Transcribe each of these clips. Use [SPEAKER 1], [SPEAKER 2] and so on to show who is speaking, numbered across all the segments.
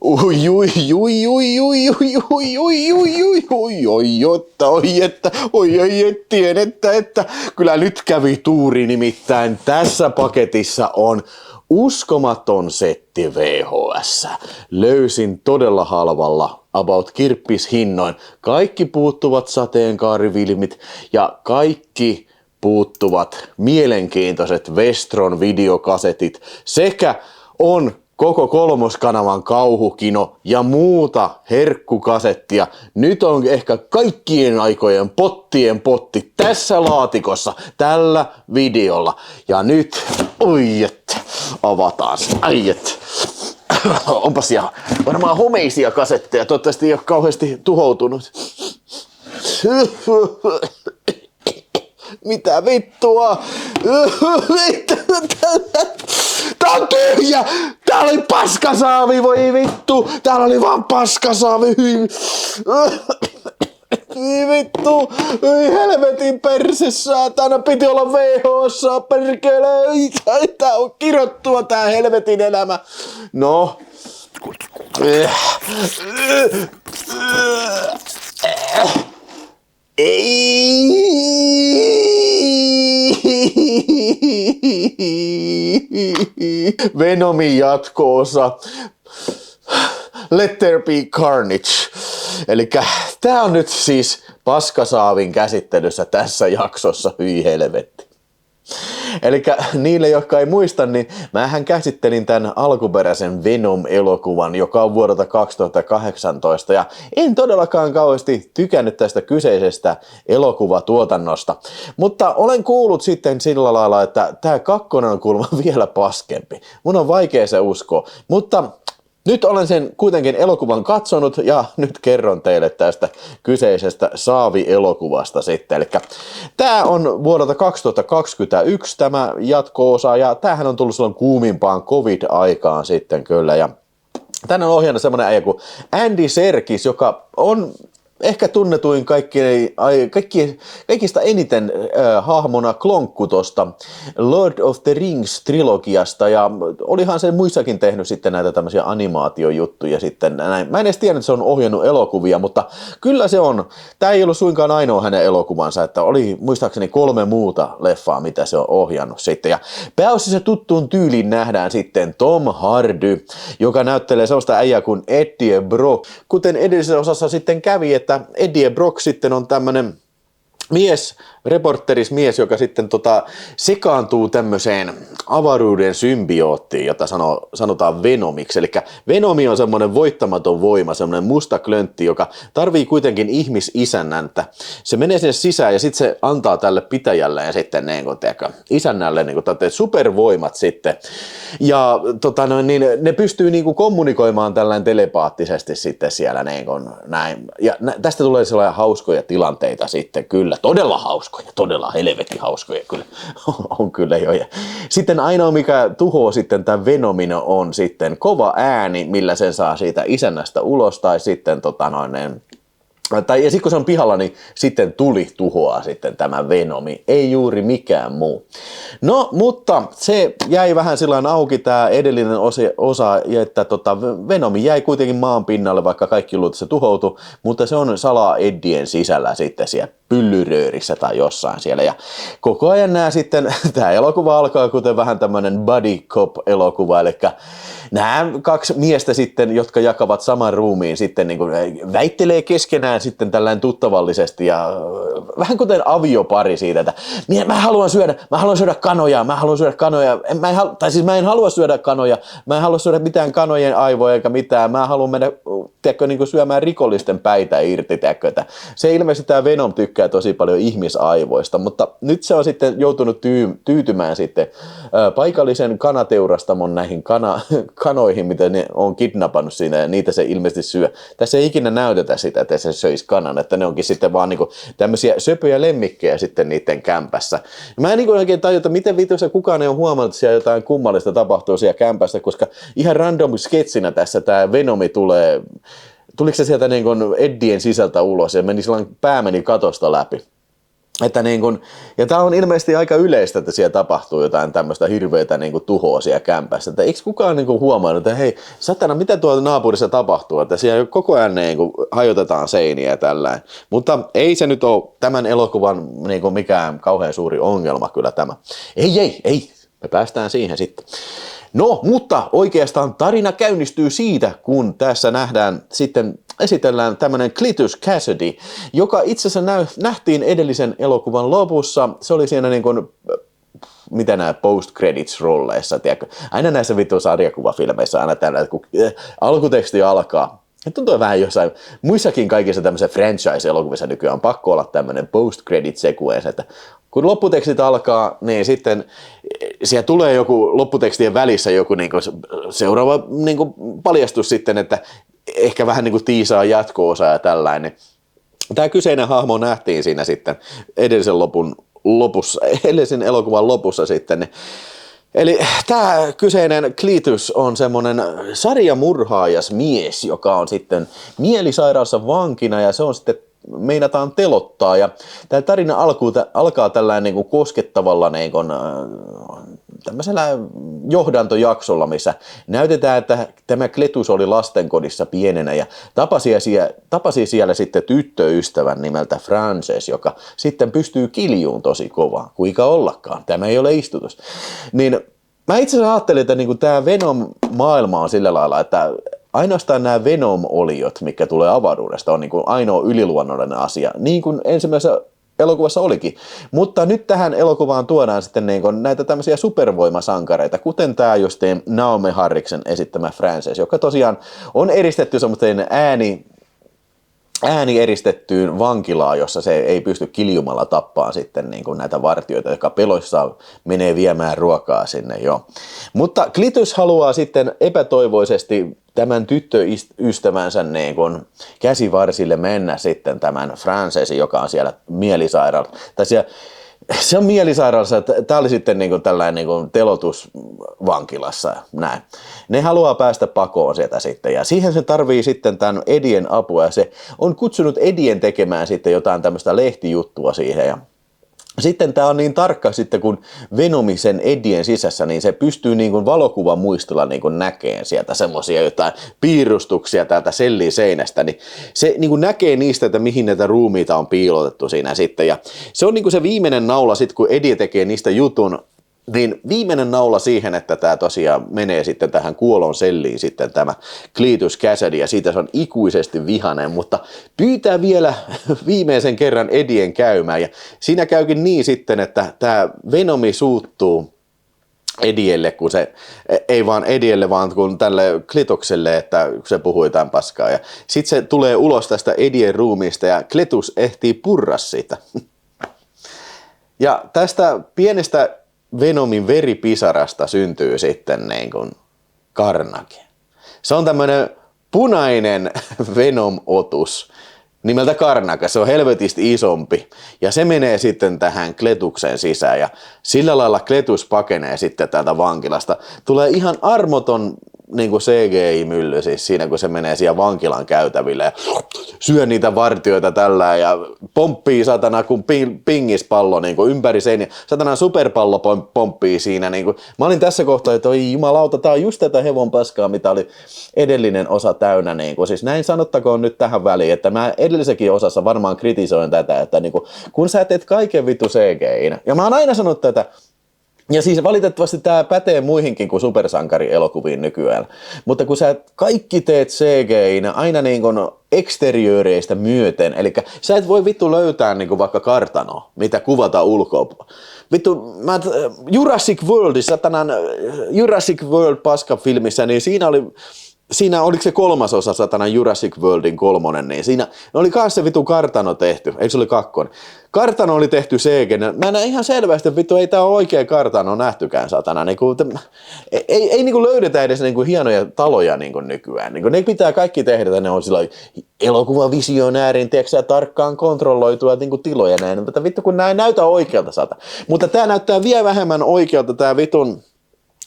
[SPEAKER 1] Ui, ui, ui, ui, ui, ui, ui, ui, ui, ui, ui, oi, jotta, oi, että, oi, ettien, että, kyllä nyt kävi tuuri, nimittäin tässä paketissa on uskomaton setti VHS. Löysin todella halvalla, about kirppishinnoin, kaikki puuttuvat sateenkaarivilmit ja kaikki puuttuvat mielenkiintoiset Vestron videokasetit sekä on koko kolmoskanavan kauhukino ja muuta herkkukasettia. Nyt on ehkä kaikkien aikojen pottien potti tässä laatikossa, tällä videolla. Ja nyt, oi et, avataan se, ai et. Onpas ihan varmaan homeisia kasetteja, toivottavasti ei ole kauheasti tuhoutunut. Mitä vittua? Tää on tyhjä! Täällä oli paskasaavi, voi vittu! Täällä oli vaan paskasaavi! Hyi vittu! Hyi helvetin perse, saatana! Piti olla VHS, perkele! Tää on kirottua tää helvetin elämä! No. Venomin jatko-osa. Let there be carnage. Elikkä tää on nyt siis paskasaavin käsittelyssä tässä jaksossa, hyi helvetti. Elikkä niille, jotka ei muista, niin mähän käsittelin tämän alkuperäisen Venom-elokuvan, joka on vuodelta 2018, ja en todellakaan kauheasti tykännyt tästä kyseisestä elokuvatuotannosta. Mutta olen kuullut sitten sillä lailla, että tämä kakkonen on kuulemma vielä paskempi. Mun on vaikea se uskoa, mutta nyt olen sen kuitenkin elokuvan katsonut ja nyt kerron teille tästä kyseisestä Saavi-elokuvasta sitten. Eli tämä on vuodelta 2021 tämä jatko-osa ja tämähän on tullut silloin kuumimpaan covid-aikaan sitten kyllä. Ja tänne on ohjannut semmoinen äijä kuin Andy Serkis, joka on ehkä tunnetuin kaikista eniten hahmona Klonkku tosta Lord of the Rings-trilogiasta, ja olihan se muissakin tehnyt sitten näitä tämmöisiä animaatiojuttuja sitten näin. Mä en edes tiedä, että se on ohjannut elokuvia, mutta kyllä se on. Tää ei ollut suinkaan ainoa hänen elokuvansa, että oli muistaakseni 3 muuta leffaa, mitä se on ohjannut sitten. Ja pääosissa tuttuun tyyliin nähdään sitten Tom Hardy, joka näyttelee sellaista äijää kuin Eddie Brock, kuten edellisessä osassa sitten kävi, että Eddie Brock sitten on tämmönen reporterismies, joka sitten sekaantuu tämmöiseen avaruuden symbioottiin, jota sanotaan Venomiksi. Eli Venomi on semmoinen voittamaton voima, semmoinen musta klöntti, joka tarvii kuitenkin ihmisisännän, että se menee sinne sisään ja sitten se antaa tälle pitäjälle ja sitten isännälle supervoimat sitten. Ja ne pystyy kommunikoimaan tällainen telepaattisesti sitten siellä näin. Ja tästä tulee sellaisia hauskoja tilanteita sitten kyllä, todella hauskoja, todella helvetin hauskoja kyllä, on kyllä jo. Ja sitten ainoa mikä tuhoaa sitten tämän Venomin on sitten kova ääni, millä sen saa siitä isännästä ulos tai sitten ja sitten kun se on pihalla, niin sitten tuli tuhoaa sitten tämä Venomi, ei juuri mikään muu. No, mutta se jäi vähän sillain auki tämä edellinen osa, että Venomi jäi kuitenkin maan pinnalle, vaikka kaikki luulet, että se tuhoutui, mutta se on salaa Eddien sisällä sitten siellä pyllyröörissä tai jossain siellä. Ja koko ajan tämä elokuva alkaa kuten vähän tämmöinen buddy cop-elokuva, eli nämä 2 miestä sitten, jotka jakavat saman ruumiin sitten väittelee keskenään sitten tällainen tuttavallisesti ja vähän kuten aviopari siitä, että mä haluan syödä kanoja, mä en halua syödä kanoja, mä en halua syödä mitään kanojen aivoja eikä mitään, mä haluan mennä syömään rikollisten päitä irti, että se ilmeisesti tämä Venom tykkää tosi paljon ihmisaivoista, mutta nyt se on sitten joutunut tyytymään sitten paikallisen kanateurastamon näihin kanoihin, mitä ne on kidnappannut siinä ja niitä se ilmeisesti syö. Tässä ei ikinä näytetä sitä, että se söisi kanan, että ne onkin sitten vaan tämmöisiä söpöjä lemmikkejä sitten niiden kämpässä. Mä en oikein tajua, että miten vitussa kukaan ei ole huomannut, että siellä jotain kummallista tapahtuu siellä kämpässä, koska ihan random sketsinä tässä tämä Venomi tulee. Tuliko se sieltä Eddien sisältä ulos ja pää meni katosta läpi? Että niin kun, ja tämä on ilmeisesti aika yleistä, että siellä tapahtuu jotain tämmöistä hirveätä niin tuhoa siellä kämpässä. Että eikö kukaan niin huomannut, että hei, satana, mitä tuolla naapurissa tapahtuu? Että siellä koko ajan niin hajotetaan seiniä ja tällainen. Mutta ei se nyt ole tämän elokuvan niin mikään kauhean suuri ongelma kyllä tämä. Ei, me päästään siihen sitten. No, mutta oikeastaan tarina käynnistyy siitä, kun tässä esitellään tämmöinen Cletus Cassidy, joka itse asiassa nähtiin edellisen elokuvan lopussa. Se oli siinä niin kuin, mitä nämä post-credits-rolleissa, tiedätkö? Aina näissä vittu sarjakuvafilmeissä aina tällä, että kun alkuteksti alkaa, tuntuu vähän jossain muissakin kaikissa tämmöisissä franchise-elokuvissa nykyään on pakko olla tämmöinen post-credit-sequence, että kun lopputekstit alkaa, niin sitten siellä tulee joku lopputekstien välissä joku niinku seuraava niinku paljastus sitten, että ehkä vähän niinku tiisaa jatko-osa ja tällainen. Tämä kyseinen hahmo nähtiin siinä sitten edellisen elokuvan lopussa sitten. Eli tämä kyseinen Cletus on semmoinen sarjamurhaajas mies, joka on sitten mielisairaalassa vankina ja se on sitten meinataan telottaa ja tämä tarina alkaa tällainen niin kuin koskettavalla niin kuin, tämmöisellä johdantojaksolla, missä näytetään, että tämä Cletus oli lastenkodissa pienenä ja tapasi siellä sitten tyttöystävän nimeltä Frances, joka sitten pystyy kiljuun tosi kovaa, kuinka ollakaan, tämä ei ole istutus. Niin mä itse asiassa ajattelin, että niin kuin tämä Venom-maailma on sillä lailla, että ainoastaan nämä Venom-oliot, mikä tulee avaruudesta, on niin kuin ainoa yliluonnollinen asia, niin kuin ensimmäisessä elokuvassa olikin. Mutta nyt tähän elokuvaan tuodaan sitten niin kuin näitä tämmöisiä supervoimasankareita, kuten tämä justiin Naomi Harriksen esittämä Frances, joka tosiaan on eristetty semmoisen ääni eristettyyn vankilaan, jossa se ei pysty kiljumalla tappaan sitten niin kuin näitä vartijoita, jotka peloissaan menee viemään ruokaa sinne jo. Mutta Cletus haluaa sitten epätoivoisesti tämän tyttöystävänsä niin kuin käsivarsille mennä sitten tämän Francesin, joka on siellä mielisairaalassa. Se on mielisairaalassa, tämä oli sitten niin kuin tällainen niin kuin telotusvankilassa, näin. Ne haluaa päästä pakoon sieltä sitten ja siihen se tarvii sitten tämän Eddien apua ja se on kutsunut Eddien tekemään sitten jotain tämmöistä lehtijuttua siihen ja sitten tämä on niin tarkka sitten, kun Venomi sen Eddien sisässä, niin se pystyy niin kuin valokuvan muistolla niin kuin näkeen sieltä semmoisia jotain piirustuksia täältä sellin seinästä, niin se niin kuin näkee niistä, että mihin näitä ruumiita on piilotettu siinä sitten. Ja se on niin kuin se viimeinen naula sitten, kun Eddie tekee niistä jutun, niin viimeinen naula siihen, että tämä tosiaan menee sitten tähän kuolon selliin sitten tämä Cletus Cassidy ja siitä se on ikuisesti vihainen, mutta pyytää vielä viimeisen kerran Eddien käymään ja siinä käykin niin sitten, että tämä Venomi suuttuu Eddielle, kun se, ei vaan Eddielle, vaan kun tälle Cletukselle, että se puhui jotain paskaa ja sitten se tulee ulos tästä Eddien ruumiista ja Cletus ehtii purra siitä. Ja tästä pienestä Venomin veripisarasta syntyy sitten niin kuin Carnage. Se on tämmöinen punainen Venom-otus nimeltä Carnage. Se on helvetisti isompi ja se menee sitten tähän Cletuksen sisään ja sillä lailla Cletus pakenee sitten täältä vankilasta. Tulee ihan armoton niin kuin CGI-mylly siis siinä, kun se menee siellä vankilan käytäville ja syö niitä vartioita tällä ja pomppii satana kuin pingispallo niin kuin ympäri seiniä. Satana superpallo pomppii siinä. Niin kuin. Mä olin tässä kohtaa, että oi jumalauta, tää on just tätä hevon paskaa, mitä oli edellinen osa täynnä. Niin kuin. Siis näin sanottakoon nyt tähän väliin, että mä edellisenkin osassa varmaan kritisoin tätä, että niin kuin, kun sä teet kaiken vittu CGI-nä. Ja mä oon aina sanonut tätä, ja siis valitettavasti tämä pätee muihinkin kuin supersankarielokuviin nykyään. Mutta kun sä kaikki teet CGI-nä aina niin kuin eksteriööreistä myöten, eli sä et voi vittu löytää niin kuin vaikka kartanoa, mitä kuvata ulkoa. Vittu, Jurassic World paskafilmissä, niin siinä oliko se kolmasosa satana Jurassic Worldin 3, niin siinä oli kans se vittu kartano tehty, eikö se oli 2? Kartano oli tehty CG, mä näen ihan selvästi, että vittu ei tää ole oikea kartano nähtykään satana, ei niinku löydetä edes niinku hienoja taloja niinku nykyään, niinku ne pitää kaikki tehdä, että ne on sillä elokuvavisionäärin, tiedätkö tarkkaan kontrolloitua niinku tiloja näin, mutta vittu kun nää ei näytä oikealta satana, mutta tää näyttää vielä vähemmän oikealta tää vitun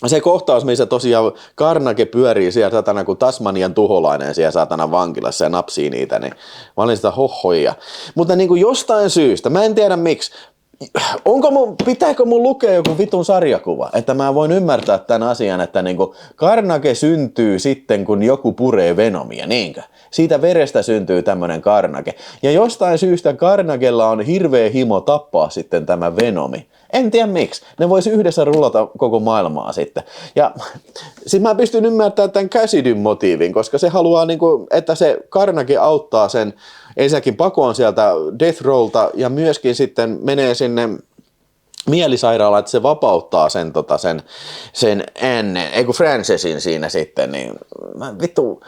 [SPEAKER 1] se kohtaus, missä tosiaan Carnage pyörii siellä satana kuin Tasmanian tuholainen siellä satana vankilassa ja napsii niitä, niin mä olin sitä hohoja. Mutta niin kuin jostain syystä, mä en tiedä miksi, pitääkö mun lukea joku vitun sarjakuva, että mä voin ymmärtää tämän asian, että niinku Carnage syntyy sitten, kun joku puree Venomia, niinkö? Siitä verestä syntyy tämmönen Carnage. Ja jostain syystä Carnagella on hirveä himo tappaa sitten tämä Venomi. En tiedä miksi. Ne vois yhdessä rullata koko maailmaa sitten. Ja sit mä pystyn ymmärtämään tämän Cassidyn motiivin, koska se haluaa, niinku, että se Carnage auttaa sen ensinnäkin pakoon sieltä Death Rowlta ja myöskin sitten menee sinne mielisairaalaan, että se vapauttaa sen Francesin siinä sitten, niin vittu,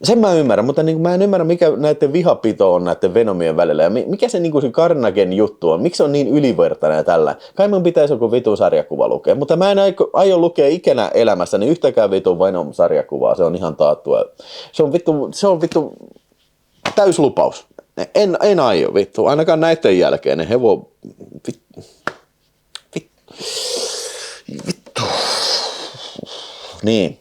[SPEAKER 1] sen mä ymmärrän, mutta niin mä en ymmärrä, mikä näiden vihapito on näiden Venomien välillä ja mikä se, niin se Carnagen juttu on, miksi se on niin ylivertainen tällä. Kai mun pitäisi joku vitun sarjakuva lukea, mutta mä en aio lukea ikinä elämässäni yhtäkään vitun Venom-sarjakuvaa, se on ihan taattua. Se on vittu täyslupaus. En aio vittu, ainakaan näiden jälkeen, ne vittu. Niin.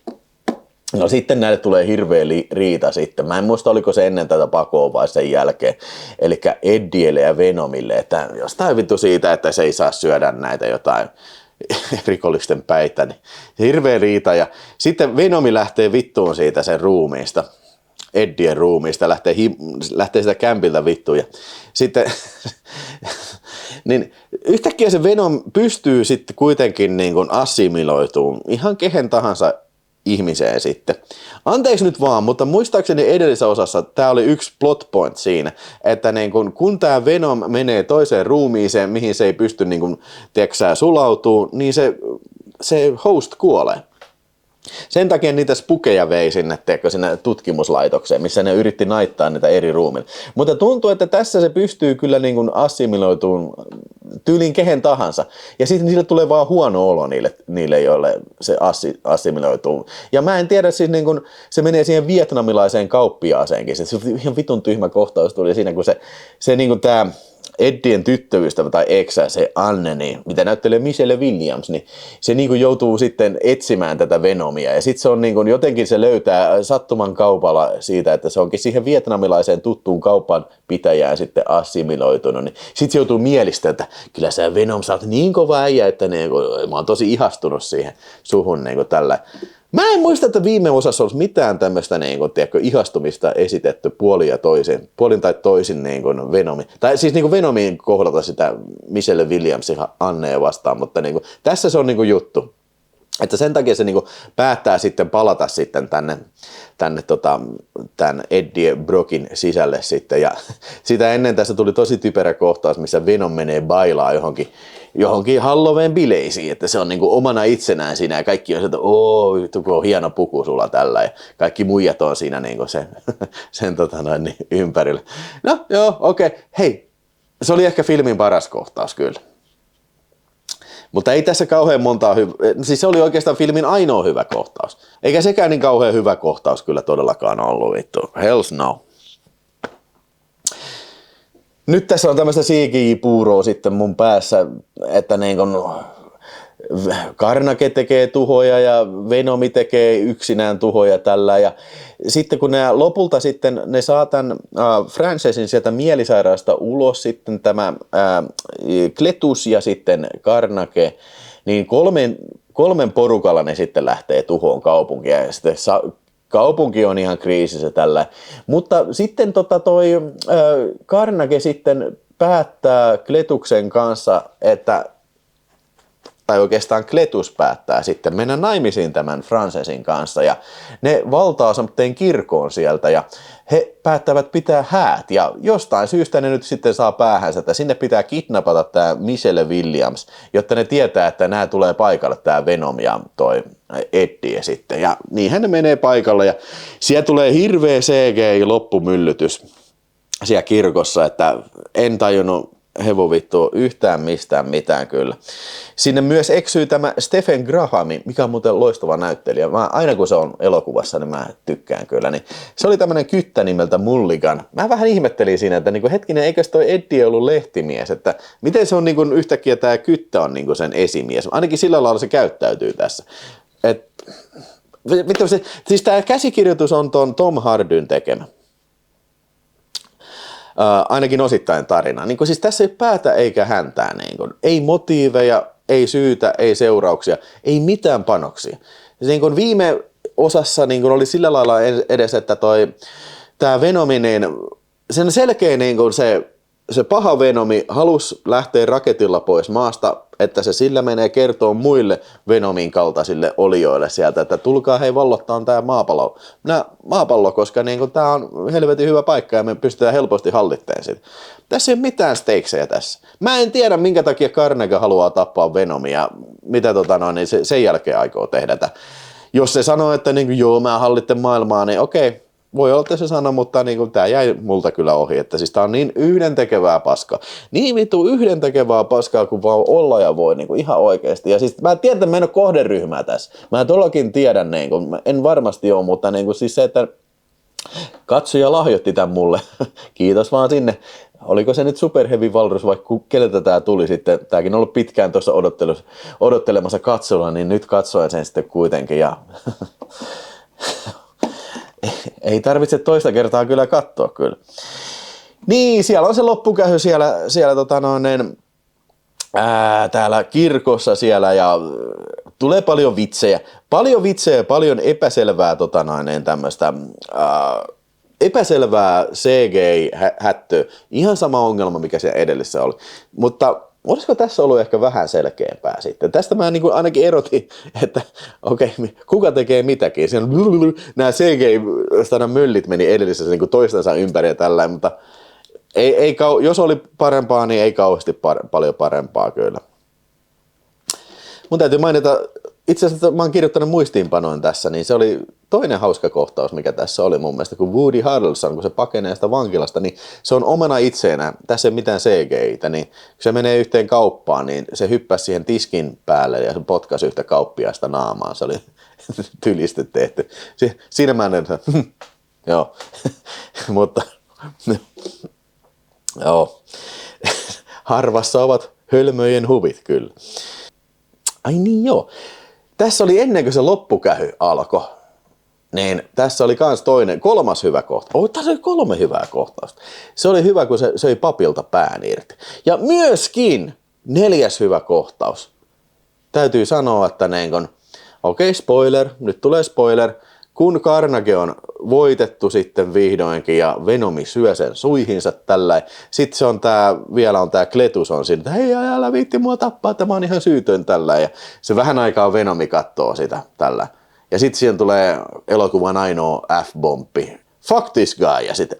[SPEAKER 1] No sitten näille tulee hirveä riita sitten. Mä en muista, oliko se ennen tätä pakoa vai sen jälkeen. Eli Eddielle ja Venomille, että jostain vittu siitä, että se ei saa syödä näitä jotain rikollisten päitä. Niin hirveä riita ja sitten Venomi lähtee vittuun siitä sen ruumiista. Eddien ruumiista, lähtee sitä kämpiltä vittuun ja sitten niin yhtäkkiä se Venom pystyy sitten kuitenkin niin kuin assimiloitumaan ihan kehen tahansa ihmiseen sitten. Anteeksi nyt vaan, mutta muistaakseni edellisessä osassa tämä oli yksi plot point siinä, että niin kun tämä Venom menee toiseen ruumiiseen, mihin se ei pysty niin kun, tiedätkö, sulautuu, niin se host kuolee. Sen takia niitä spukeja vei sinne tutkimuslaitokseen, missä ne yritti naittaa niitä eri ruumilla. Mutta tuntuu, että tässä se pystyy kyllä niin kuin assimiloitumaan tyyliin kehen tahansa. Ja sitten niille tulee vaan huono olo niille joille se assimiloituu. Ja mä en tiedä, siis niin kuin, se menee siihen vietnamilaiseen kauppiaaseenkin. Se ihan vitun tyhmä kohtaus tuli siinä, kun se niin kuin tämä Eddien tyttöystävä tai eksä, se Anne, niin, mitä näyttelee Michelle Williams, niin se niin kuin joutuu sitten etsimään tätä Venomia. Ja sitten se on niin kuin, jotenkin se löytää sattuman kaupalla siitä, että se onkin siihen vietnamilaiseen tuttuun kaupan pitäjään sitten assimiloitunut. Niin sitten se joutuu mielistämään, että kyllä sä Venom, sä oot niin kova äijä, että niin kuin, mä oon tosi ihastunut siihen suhun niin kuin tällä. Mä en muista, että viime osassa olisi mitään tämmöistä niin kuin, tiedätkö, ihastumista esitetty puolin tai toisin niin kuin Venomi. Tai siis niin kuin Venomin kohdalta sitä Michelle Williamsin Annea vastaan, mutta niin kuin, tässä se on niin kuin juttu. Että sen takia se niin kuin päättää sitten palata sitten tänne tämän Eddie Brockin sisälle sitten. Ja sitä ennen tässä tuli tosi typerä kohtaus, missä Venom menee bailaa johonkin Halloween-bileisiin, että se on niin kuin omana itsenään siinä ja kaikki on se, että on hieno puku sulla tällä ja kaikki muijat on siinä niin kuin sen niin ympärillä. No joo, okei. Hei, se oli ehkä filmin paras kohtaus kyllä. Mutta ei tässä kauhean montaa siis se oli oikeastaan filmin ainoa hyvä kohtaus. Eikä sekään niin kauhean hyvä kohtaus kyllä todellakaan ollut, vittu. Hells no. Nyt tässä on tämmöistä CGI-puuroa sitten mun päässä, että niin kun Carnage tekee tuhoja ja Venomi tekee yksinään tuhoja tällä ja sitten kun ne lopulta sitten ne saa tämän Francesin sieltä mielisairaasta ulos sitten tämä Cletus ja sitten Carnage, niin kolmen porukalla ne sitten lähtee tuhoon kaupunkia ja sitten kaupunki on ihan kriisissä tällä, mutta sitten Carnage sitten päättää Cletuksen kanssa, tai oikeastaan Cletus päättää sitten mennä naimisiin tämän Francesin kanssa ja ne valtaa semmoinen kirkkoon sieltä ja he päättävät pitää häät ja jostain syystä ne nyt sitten saa päähänsä, että sinne pitää kidnapata tämä Michelle Williams, jotta ne tietää, että nämä tulee paikalle tämä Venom ja toi Eddie sitten ja niinhän ne menee paikalle ja siellä tulee hirveä CGI-loppumyllytys siellä kirkossa, että en tajunnut hevovittu yhtään mistään mitään kyllä. Sinne myös eksyy tämä Stephen Graham, mikä on muuten loistava näyttelijä. Aina kun se on elokuvassa, niin mä tykkään kyllä. Niin se oli tämmöinen kyttä nimeltä Mulligan. Mä vähän ihmettelin siinä, että niinku, hetkinen, eikös toi Eddie ollut lehtimies, että miten se on niinku, yhtäkkiä tämä kyttä on niinku, sen esimies. Ainakin sillä lailla se käyttäytyy tässä. Siis tämä käsikirjoitus on Tom Hardyn tekemä. Ainakin osittain tarina. Niin siis tässä ei päätä eikä häntää. Niin ei motiiveja, ei syytä, ei seurauksia, ei mitään panoksia. Niin viime osassa niin oli sillä lailla edes, että tämä Venomi, niin sen selkeä niin se paha Venomi halusi lähteä raketilla pois maasta, että se sillä menee kertoo muille Venomin kaltaisille olioille sieltä, että tulkaa hei vallottaa tämä maapallo, koska niin tämä on helvetin hyvä paikka ja me pystytään helposti hallittamaan sitä. Tässä ei ole mitään stakesejä tässä. Mä en tiedä minkä takia Carnage haluaa tappaa Venomia, mitä niin sen jälkeen aikoo tehdä. Jos se sanoo, että niin, joo mä hallitten maailmaa, niin okei. Voi olla, että se sano, mutta niin tämä jäi multa kyllä ohi, että siis tää on niin yhdentekevää paskaa. Niin vittu yhdentekevää paskaa, kun vaan olla ja voi niin ihan oikeasti. Ja siis mä tiedän, että mä en ole kohderyhmää tässä. Mä todellakin tiedän, niin kuin, en varmasti ole, mutta niin kuin, siis se, että katsoja lahjoitti tämän mulle. Kiitos vaan sinne. Oliko se nyt Super Heavy Walrus vai keneltä tää tuli sitten? Tääkin on ollut pitkään tuossa odottelemassa katsolla, niin nyt katsoin sen sitten kuitenkin. Ja ei tarvitse toista kertaa kyllä katsoa kyllä. Niin, siellä on se loppukähy siellä täällä kirkossa siellä ja tulee paljon vitsejä, paljon epäselvää tämmöistä epäselvää CGI-hättöä. Ihan sama ongelma, mikä siellä edellisessä oli. Mutta olisiko tässä ollut ehkä vähän selkeämpää sitten? Tästä mä niin ainakin erotin, että okei, kuka tekee mitäkin. Siellä nämä CGI-möllit meni edellisessä niin toistensa ympäri ja tällä, mutta jos oli parempaa, niin ei kauheasti paljon parempaa kyllä. Mun täytyy mainita, itse asiassa mä oon kirjoittanut muistiinpanoin tässä, niin se oli toinen hauska kohtaus, mikä tässä oli mun mielestä, kun Woody Harrelson, kun se pakenee sitä vankilasta, niin se on omana itseenä, tässä ei mitään CGI-tä, niin kun se menee yhteen kauppaan, niin se hyppäsi siihen tiskin päälle ja se potkasi yhtä kauppiaista naamaan, se oli tylisti tehty. Siinä mä en joo, mutta joo, harvassa ovat hölmöjen huvit kyllä. Ai niin joo. Tässä oli ennen kuin se loppukähy alkoi, niin tässä oli kans kolmas hyvä kohtaus. Tässä oli 3 hyvää kohtausta. Se oli hyvä, kun se söi papilta pään irti. Ja myöskin 4. hyvä kohtaus. Täytyy sanoa, että okei, spoiler, nyt tulee spoiler. Kun Carnage on voitettu sitten vihdoinkin ja Venomi syö sen suihinsa tällä. Sitten se on vielä on tää Kletus on siinä, että hei älä viitti mua tappaa, että mä oon ihan syytön tällä. Ja se vähän aikaa Venomi kattoo sitä tällä. Ja sitten siihen tulee elokuvan ainoa F-bombi. Fuck this guy, ja sitten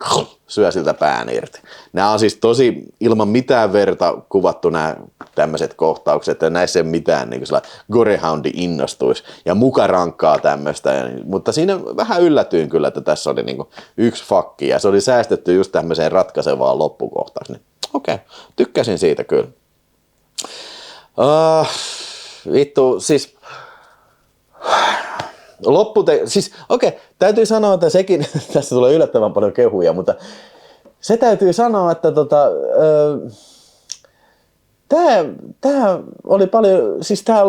[SPEAKER 1] syö siltä pään irti. Nämä on siis tosi ilman mitään verta kuvattu nämä tämmöiset kohtaukset, ja näissä ei ole mitään niin kuin Gorehoundi innostuisi, ja muka rankkaa tämmöistä. Mutta siinä vähän yllätyin kyllä, että tässä oli niin kuin 1 fakki, ja se oli säästetty just tämmöiseen ratkaisevaan loppukohtaukseen. Okei, tykkäsin siitä kyllä. Vittu, siis täytyy sanoa, että sekin, tässä tulee yllättävän paljon kehuja, mutta se täytyy sanoa, että tää oli paljon, siis tää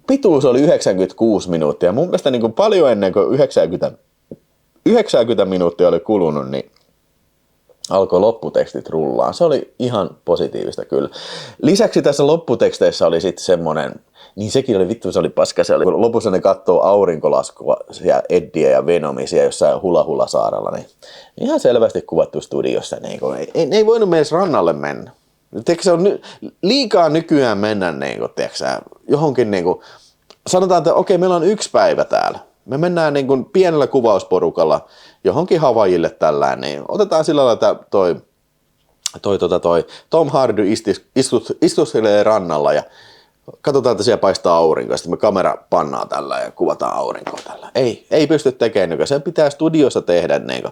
[SPEAKER 1] pituus oli 96 minuuttia. Mun mielestä niin kuin paljon ennen kuin 90 minuuttia oli kulunut, niin alkoi lopputekstit rullaan. Se oli ihan positiivista kyllä. Lisäksi tässä lopputeksteissä oli sitten semmonen, niin sekin oli vittu, se oli paska. Se oli, lopussa ne katsoo aurinkolaskua ja Eddie ja Venomia siellä jossain Hula saarella. Niin ihan selvästi kuvattu studiossa. Niin ne ei voinut edes rannalle mennä. Tiedätkö, se on liikaa nykyään mennä johonkin, sanotaan, että okei, meillä on 1 päivä täällä. Me mennään pienellä kuvausporukalla johonkin Havaijille tällään, niin otetaan sillä lailla, että toi Tom Hardy istuskelee rannalla ja katsotaan, että siellä paistaa aurinko, sitten me kamera pannaan tällä ja kuvataan aurinkoa tällä. Ei pysty tekemään, se pitää studiossa tehdä. Niin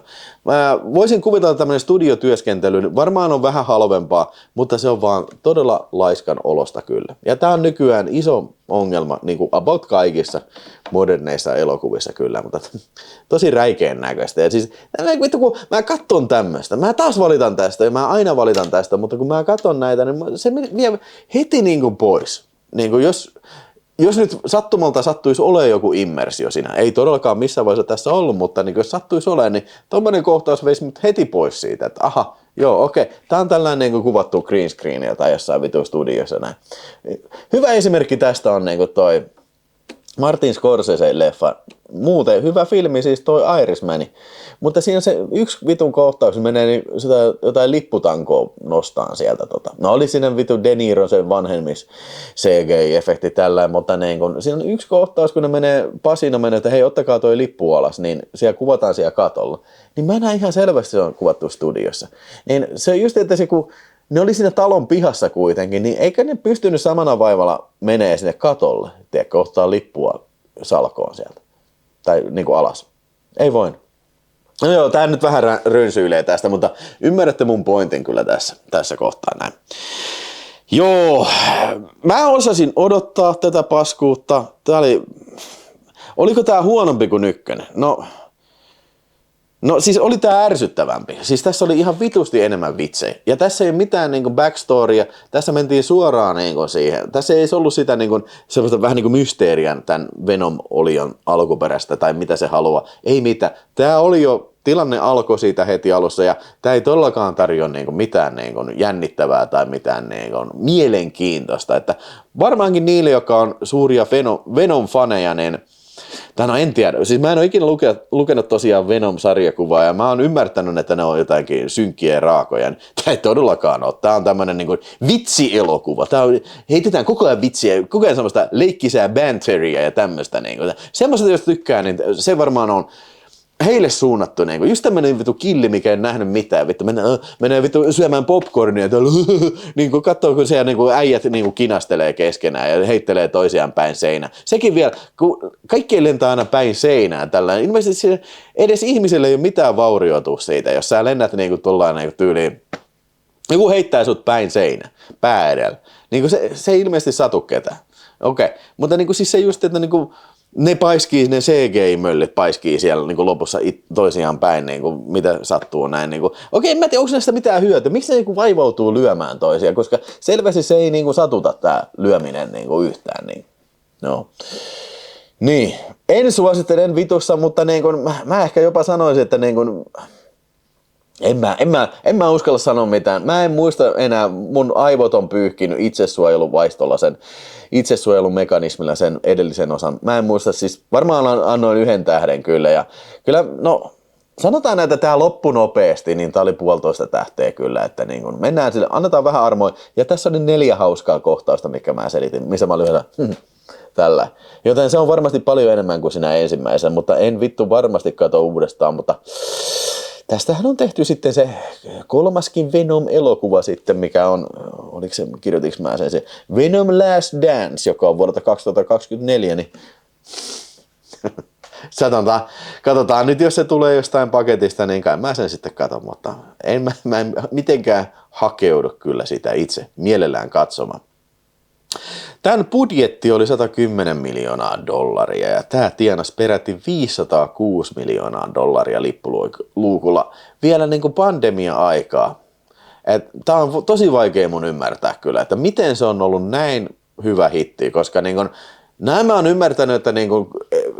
[SPEAKER 1] mä voisin kuvitella tämmöinen studiotyöskentely, varmaan on vähän halvempaa, mutta se on vaan todella laiskan olosta kyllä. Ja tää on nykyään iso ongelma niin kuin about kaikissa moderneissa elokuvissa kyllä, mutta tosi räikeän näköistä. Ja siis, kun mä katson tämmöistä, mä taas valitan tästä ja mä aina valitan tästä, mutta kun mä katson näitä, niin se vie heti niin kuin pois. Niin kuin jos nyt sattumalta sattuisi olemaan joku immersio siinä, ei todellakaan missään vaiheessa tässä ollut, mutta niin jos sattuisi olemaan, niin tommoinen kohtaus veisi mut heti pois siitä, että aha, joo, okei, tää on tällainen niin kuin kuvattu green screenillä tai jossain vitu studiossa näin. Hyvä esimerkki tästä on niin kuin toi Martin Scorsese leffa. Muuten hyvä filmi, siis toi Irishman. Mutta siinä se yksi vitun kohtaus menee niin sitä jotain lipputankoa nostaan sieltä. No oli siinä vitu De Niro se vanhemmis CGI-efekti tällä, mutta niin kun, siinä on yksi kohtaus, kun ne menee, Pasino menee, että hei ottakaa toi lippu alas, niin siellä kuvataan siellä katolla. Niin mä näen ihan selvästi se on kuvattu studiossa. Niin se on just, että se kun ne oli siinä talon pihassa kuitenkin, niin eikä ne pystynyt samana vaivalla menee sinne katolle, tiedätkö, ottaa lippua salkoon sieltä. Tai niin kuin alas. Ei voin. No joo, tää nyt vähän rönsyilee tästä, mutta ymmärrätte mun pointin kyllä tässä kohtaa näin. Joo, mä osasin odottaa tätä paskuutta. Oliko tää huonompi kuin ykkönen? No siis oli tää ärsyttävämpi. Siis tässä oli ihan vitusti enemmän vitsejä. Ja tässä ei ole mitään niinku backstorya. Tässä mentiin suoraan niinku siihen. Tässä ei ollut sitä niinku, semmoista vähän niinku mysteeriä tämän Venom-olion alkuperäistä tai mitä se haluaa. Ei mitään. Tää oli jo, tilanne alkoi siitä heti alussa ja tää ei todellakaan tarjoa niinku mitään niinku jännittävää tai mitään niinku mielenkiintoista. Että varmaankin niille, jotka on suuria Venom-faneja, niin no en tiedä. Siis mä en ole ikinä lukenut tosiaan Venom-sarjakuvaa ja mä oon ymmärtänyt, että ne on jotakin synkkiä ja raakoja. Tämä ei todellakaan ole. Tämä on tämmöinen niin kuin vitsielokuva. Heitetään koko ajan vitsiä, koko ajan semmoista leikkisää banteria ja tämmöistä. Niin semmoista, jos tykkää, niin se varmaan on heille suunnattu, niin just tämmönen vittu killi, mikä ei nähnyt mitään, vittu menee vittu syömään popcornia, niin kuin katsoo, kun siellä niin äijät niin kinastelee keskenään ja heittelee toisiaan päin seinään. Sekin vielä, kun kaikki lentää aina päin seinään tällainen, ilmeisesti edes ihmiselle ei ole mitään vaurioitua siitä, jos sä lennät niin kuin tuollain niin tyyliin, joku heittää sut päin seinään, pää edellä, niin kuin se ei ilmeisesti satu ketään. Okei, mutta niin kuin siis se just, että niin kuin ne CGI-möllit paiskii siellä niin kuin lopussa toisiaan päin, niin kuin, mitä sattuu näin. Niin kuin. Okei, en mä tiedä, onko näistä mitään hyötyä. Miksi ne niin kuin vaivautuu lyömään toisiaan, koska selvästi se ei niin kuin satuta tämä lyöminen niin kuin yhtään. Niin. No. Niin, en suosittelen vitussa, mutta niin kuin, mä ehkä jopa sanoisin, että niin kuin, en mä uskalla sanoa mitään. Mä en muista enää, mun aivot on pyyhkinyt itsesuojeluvaistolla sen itsesuojelumekanismilla sen edellisen osan. Mä en muista, siis varmaan annoin 1 tähden kyllä. Ja kyllä, no sanotaan näitä, tää loppui nopeasti, niin tää oli 1,5 tähteä kyllä, että niin kun mennään sille, annetaan vähän armoa. Ja tässä oli 4 hauskaa kohtausta, mikä mä selitin, missä mä olin yhdellä, tällä. Joten se on varmasti paljon enemmän kuin siinä ensimmäisen, mutta en vittu varmasti katso uudestaan, mutta tästähän on tehty sitten se 3. Venom-elokuva sitten, mikä on, oliko se, kirjoitinko mä sen, se Venom Last Dance, joka on vuodelta 2024, niin katsotaan nyt, jos se tulee jostain paketista, niin kai mä sen sitten katon, mutta mä en mitenkään hakeudu kyllä sitä itse mielellään katsomaan. Tämän budjetti oli $110 miljoonaa ja tämä tienasi peräti $506 miljoonaa lippuluukulla vielä niin kuin pandemia-aikaa. Tämä on tosi vaikea mun ymmärtää kyllä, että miten se on ollut näin hyvä hitti, koska niin kuin, näin mä oon ymmärtänyt, että niin kuin,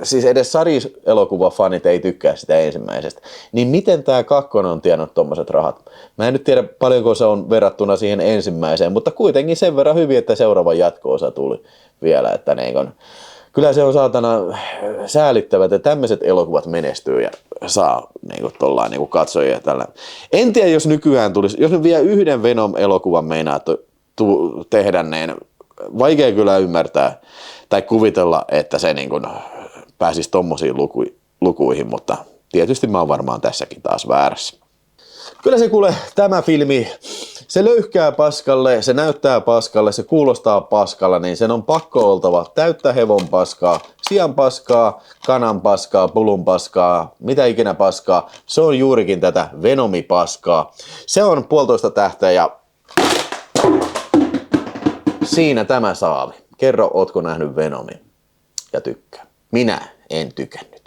[SPEAKER 1] siis edes sarjiselokuvafanit ei tykkää sitä ensimmäisestä. Niin miten tämä 2 on tiennyt tommoset rahat? Mä en nyt tiedä paljonko se on verrattuna siihen ensimmäiseen, mutta kuitenkin sen verran hyvin, että seuraava jatko-osa tuli vielä. Että niin kuin, kyllä se on saatana säälittävä, että tämmöiset elokuvat menestyy ja saa niin kuin, tollain, niin kuin katsojia. Tällä. En tiedä, jos nykyään tulisi, jos nyt vielä yhden Venom-elokuvan meinaa tehdä, niin vaikea kyllä ymmärtää tai kuvitella, että se niin kuin pääsisi tommosiin lukuihin, mutta tietysti mä oon varmaan tässäkin taas väärässä. Kyllä se kuule, tämä filmi, se löyhkää paskalle, se näyttää paskalle, se kuulostaa paskalla, niin sen on pakko oltava täyttä hevon paskaa, sian paskaa, kanan paskaa, pulun paskaa, mitä ikinä paskaa. Se on juurikin tätä Venomi-paskaa. Se on 1,5 tähteä ja siinä tämä saavi. Kerro, ootko nähnyt Venomin ja tykkää. Minä en tykännyt.